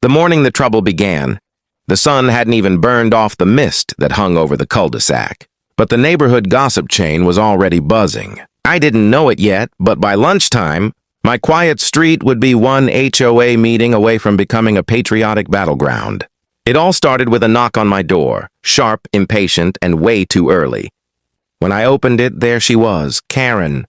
The morning the trouble began, the sun hadn't even burned off the mist that hung over the cul-de-sac, but the neighborhood gossip chain was already buzzing. I didn't know it yet, but by lunchtime, my quiet street would be one HOA meeting away from becoming a patriotic battleground. It all started with a knock on my door, sharp, impatient, and way too early. When I opened it, there she was, Keran,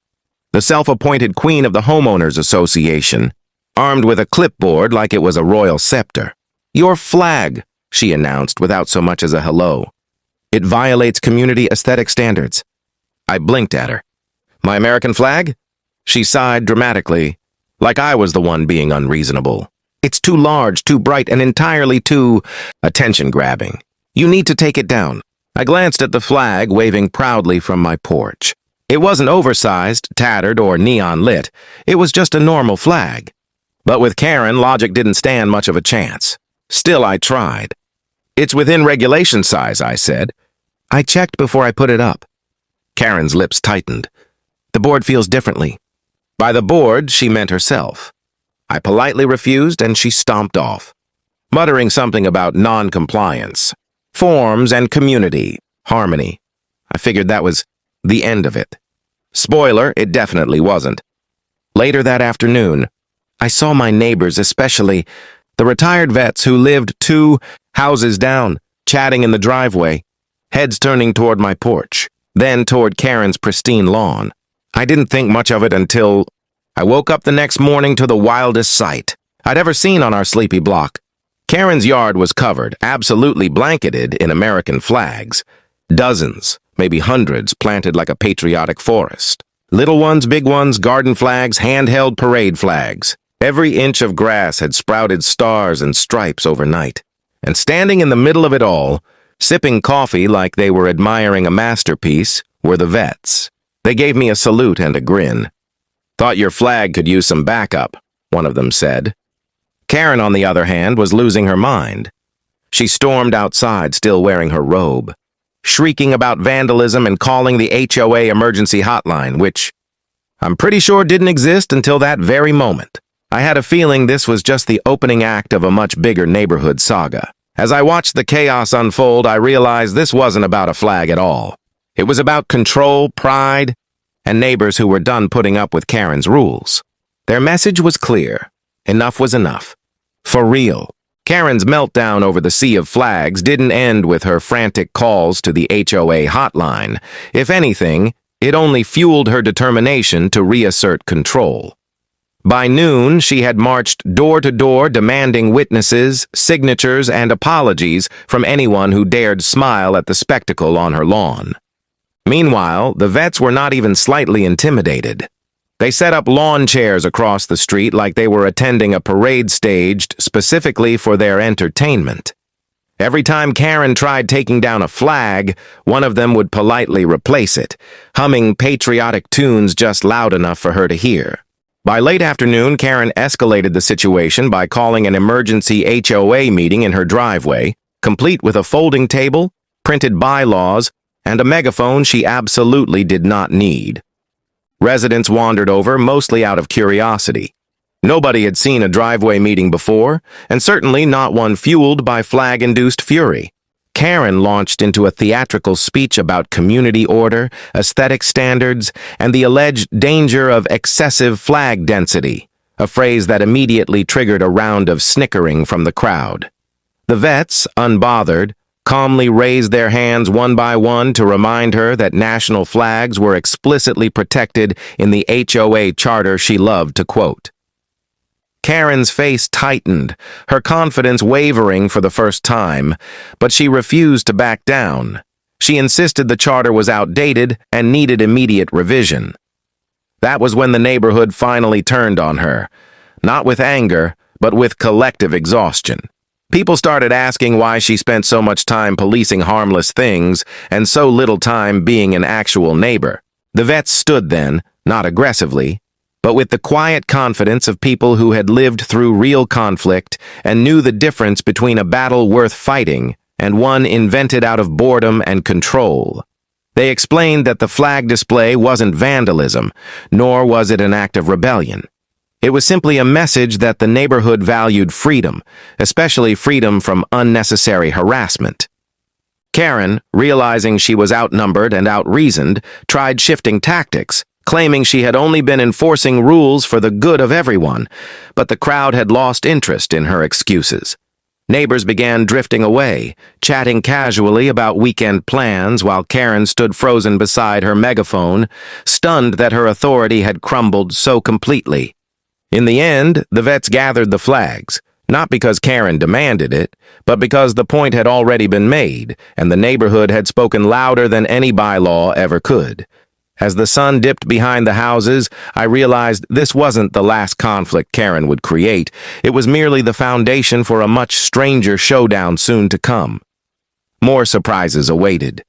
the self-appointed queen of the Homeowners Association, armed with a clipboard like it was a royal scepter. "Your flag," she announced without so much as a hello. "It violates community aesthetic standards." I blinked at her. "My American flag?" She sighed dramatically, like I was the one being unreasonable. "It's too large, too bright, and entirely too attention-grabbing. You need to take it down." I glanced at the flag waving proudly from my porch. It wasn't oversized, tattered, or neon lit. It was just a normal flag. But with Keran, logic didn't stand much of a chance. Still, I tried. "It's within regulation size," I said. "I checked before I put it up." Keran's lips tightened. "The board feels differently." By the board, she meant herself. I politely refused, and she stomped off, muttering something about non-compliance, forms, and community, harmony. I figured that was the end of it. Spoiler, it definitely wasn't. Later that afternoon, I saw my neighbors, especially the retired vets who lived 2 houses down, chatting in the driveway, heads turning toward my porch, then toward Keran's pristine lawn. I didn't think much of it until I woke up the next morning to the wildest sight I'd ever seen on our sleepy block. Keran's yard was covered, absolutely blanketed in American flags. Dozens, maybe hundreds, planted like a patriotic forest. Little ones, big ones, garden flags, handheld parade flags. Every inch of grass had sprouted stars and stripes overnight. And standing in the middle of it all, sipping coffee like they were admiring a masterpiece, were the vets. They gave me a salute and a grin. "Thought your flag could use some backup," one of them said. Keran, on the other hand, was losing her mind. She stormed outside, still wearing her robe, shrieking about vandalism and calling the HOA emergency hotline, which I'm pretty sure didn't exist until that very moment. I had a feeling this was just the opening act of a much bigger neighborhood saga. As I watched the chaos unfold, I realized this wasn't about a flag at all. It was about control, pride, and neighbors who were done putting up with Keran's rules. Their message was clear. Enough was enough. For real. Keran's meltdown over the sea of flags didn't end with her frantic calls to the HOA hotline. If anything, it only fueled her determination to reassert control. By noon, she had marched door to door demanding witnesses, signatures, and apologies from anyone who dared smile at the spectacle on her lawn. Meanwhile, the vets were not even slightly intimidated. They set up lawn chairs across the street like they were attending a parade staged specifically for their entertainment. Every time Keran tried taking down a flag, one of them would politely replace it, humming patriotic tunes just loud enough for her to hear. By late afternoon, Keran escalated the situation by calling an emergency HOA meeting in her driveway, complete with a folding table, printed bylaws, and a megaphone she absolutely did not need. Residents wandered over, mostly out of curiosity. Nobody had seen a driveway meeting before, and certainly not one fueled by flag-induced fury. Keran launched into a theatrical speech about community order, aesthetic standards, and the alleged danger of excessive flag density, a phrase that immediately triggered a round of snickering from the crowd. The vets, unbothered, calmly raised their hands one by one to remind her that national flags were explicitly protected in the HOA charter she loved to quote. Keran's face tightened, her confidence wavering for the first time, but she refused to back down. She insisted the charter was outdated and needed immediate revision. That was when the neighborhood finally turned on her, not with anger, but with collective exhaustion. People started asking why she spent so much time policing harmless things and so little time being an actual neighbor. The vets stood then, not aggressively, but with the quiet confidence of people who had lived through real conflict and knew the difference between a battle worth fighting and one invented out of boredom and control. They explained that the flag display wasn't vandalism, nor was it an act of rebellion. It was simply a message that the neighborhood valued freedom, especially freedom from unnecessary harassment. Keran, realizing she was outnumbered and outreasoned, tried shifting tactics, claiming she had only been enforcing rules for the good of everyone, but the crowd had lost interest in her excuses. Neighbors began drifting away, chatting casually about weekend plans while Keran stood frozen beside her megaphone, stunned that her authority had crumbled so completely. In the end, the vets gathered the flags, not because Keran demanded it, but because the point had already been made, and the neighborhood had spoken louder than any bylaw ever could. As the sun dipped behind the houses, I realized this wasn't the last conflict Keran would create. It was merely the foundation for a much stranger showdown soon to come. More surprises awaited.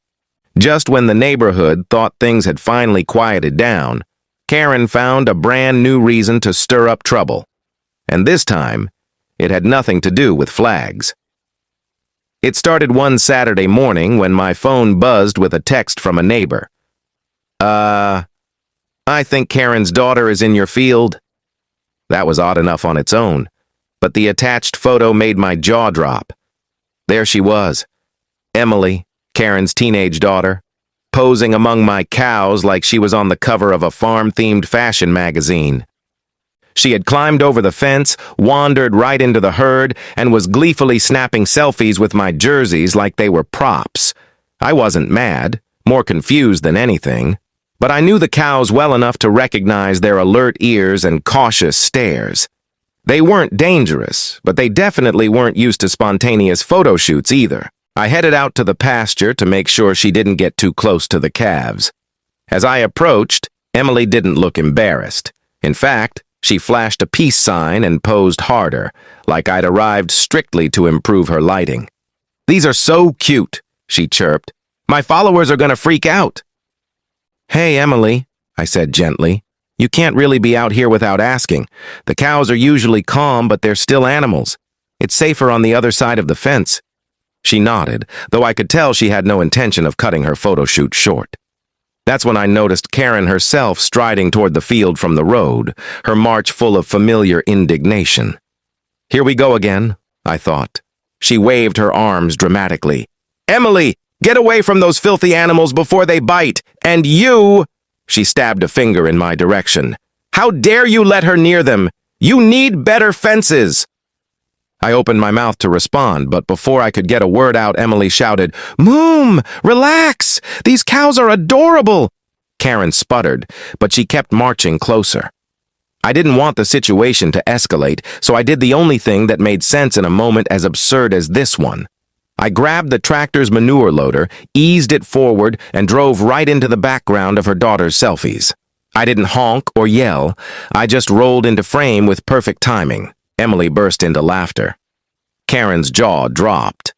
Just when the neighborhood thought things had finally quieted down, Keran found a brand new reason to stir up trouble. And this time, it had nothing to do with flags. It started one Saturday morning when my phone buzzed with a text from a neighbor. I think Keran's daughter is in your field." That was odd enough on its own, but the attached photo made my jaw drop. There she was, Emily, Keran's teenage daughter, posing among my cows like she was on the cover of a farm-themed fashion magazine. She had climbed over the fence, wandered right into the herd, and was gleefully snapping selfies with my jerseys like they were props. I wasn't mad, more confused than anything, but I knew the cows well enough to recognize their alert ears and cautious stares. They weren't dangerous, but they definitely weren't used to spontaneous photo shoots either. I headed out to the pasture to make sure she didn't get too close to the calves. As I approached, Emily didn't look embarrassed. In fact, she flashed a peace sign and posed harder, like I'd arrived strictly to improve her lighting. "These are so cute," she chirped. "My followers are going to freak out." "Hey, Emily," I said gently. "You can't really be out here without asking. The cows are usually calm, but they're still animals. It's safer on the other side of the fence." She nodded, though I could tell she had no intention of cutting her photo shoot short. That's when I noticed Keran herself striding toward the field from the road, her march full of familiar indignation. Here we go again, I thought. She waved her arms dramatically. "Emily, get away from those filthy animals before they bite! And you!" She stabbed a finger in my direction. "How dare you let her near them? You need better fences!" I opened my mouth to respond, but before I could get a word out, Emily shouted, "Moom, relax! These cows are adorable!" Keran sputtered, but she kept marching closer. I didn't want the situation to escalate, so I did the only thing that made sense in a moment as absurd as this one. I grabbed the tractor's manure loader, eased it forward, and drove right into the background of her daughter's selfies. I didn't honk or yell. I just rolled into frame with perfect timing. Emily burst into laughter. Keran's jaw dropped.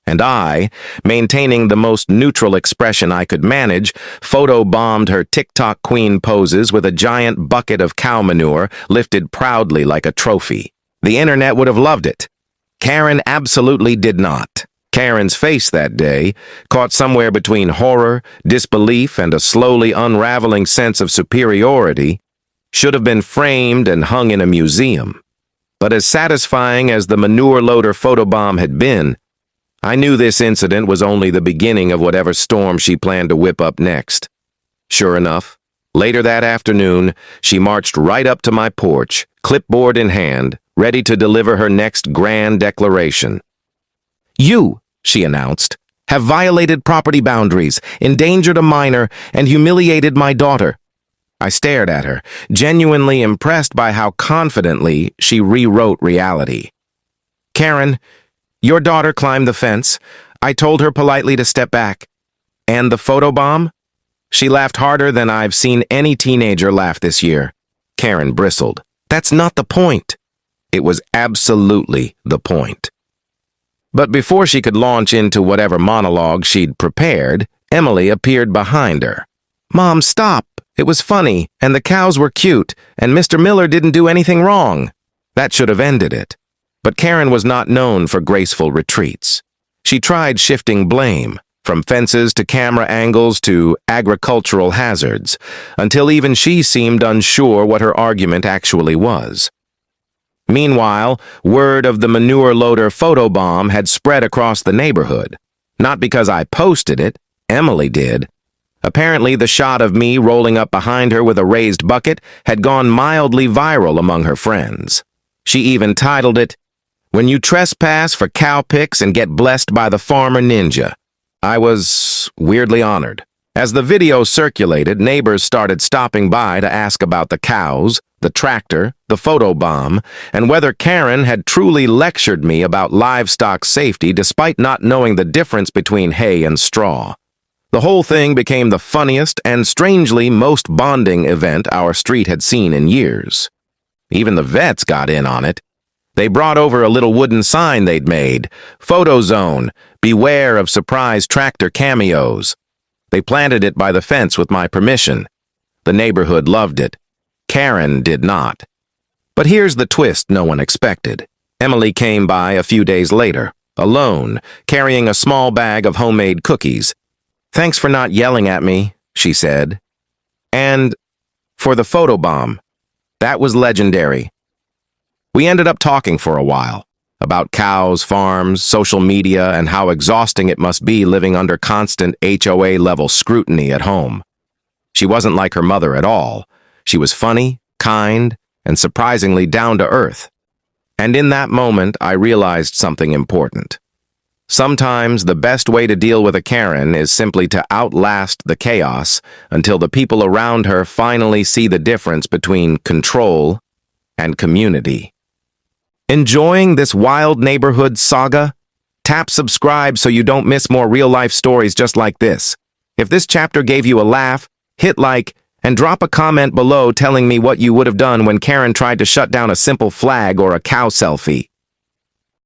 And I, maintaining the most neutral expression I could manage, photobombed her TikTok queen poses with a giant bucket of cow manure lifted proudly like a trophy. The internet would have loved it. Keran absolutely did not. Keran's face that day, caught somewhere between horror, disbelief, and a slowly unraveling sense of superiority, should have been framed and hung in a museum. But as satisfying as the manure loader photobomb had been, I knew this incident was only the beginning of whatever storm she planned to whip up next. Sure enough, later that afternoon, she marched right up to my porch, clipboard in hand, ready to deliver her next grand declaration. "You," she announced, "have violated property boundaries, endangered a minor, and humiliated my daughter." I stared at her, genuinely impressed by how confidently she rewrote reality. "Keran, your daughter climbed the fence. I told her politely to step back. And the photobomb?" She laughed harder than I've seen any teenager laugh this year. Keran bristled. "That's not the point." It was absolutely the point. But before she could launch into whatever monologue she'd prepared, Emily appeared behind her. "Mom, stop. It was funny, and the cows were cute, and Mr. Miller didn't do anything wrong." That should have ended it. But Keran was not known for graceful retreats. She tried shifting blame, from fences to camera angles to agricultural hazards, until even she seemed unsure what her argument actually was. Meanwhile, word of the manure loader photobomb had spread across the neighborhood. Not because I posted it, Emily did. Apparently, the shot of me rolling up behind her with a raised bucket had gone mildly viral among her friends. She even titled it, "When You Trespass for Cow Pics and Get Blessed by the Farmer Ninja." I was weirdly honored. As the video circulated, neighbors started stopping by to ask about the cows, the tractor, the photobomb, and whether Keran had truly lectured me about livestock safety despite not knowing the difference between hay and straw. The whole thing became the funniest and strangely most bonding event our street had seen in years. Even the vets got in on it. They brought over a little wooden sign they'd made, "Photo Zone, beware of surprise tractor cameos." They planted it by the fence with my permission. The neighborhood loved it. Keran did not. But here's the twist no one expected. Emily came by a few days later, alone, carrying a small bag of homemade cookies. "Thanks for not yelling at me," she said. "And for the photobomb. That was legendary." We ended up talking for a while, about cows, farms, social media, and how exhausting it must be living under constant HOA-level scrutiny at home. She wasn't like her mother at all. She was funny, kind, and surprisingly down-to-earth. And in that moment, I realized something important. Sometimes the best way to deal with a Keran is simply to outlast the chaos until the people around her finally see the difference between control and community. Enjoying this wild neighborhood saga? Tap subscribe so you don't miss more real-life stories just like this. If this chapter gave you a laugh, hit like, and drop a comment below telling me what you would have done when Keran tried to shut down a simple flag or a cow selfie.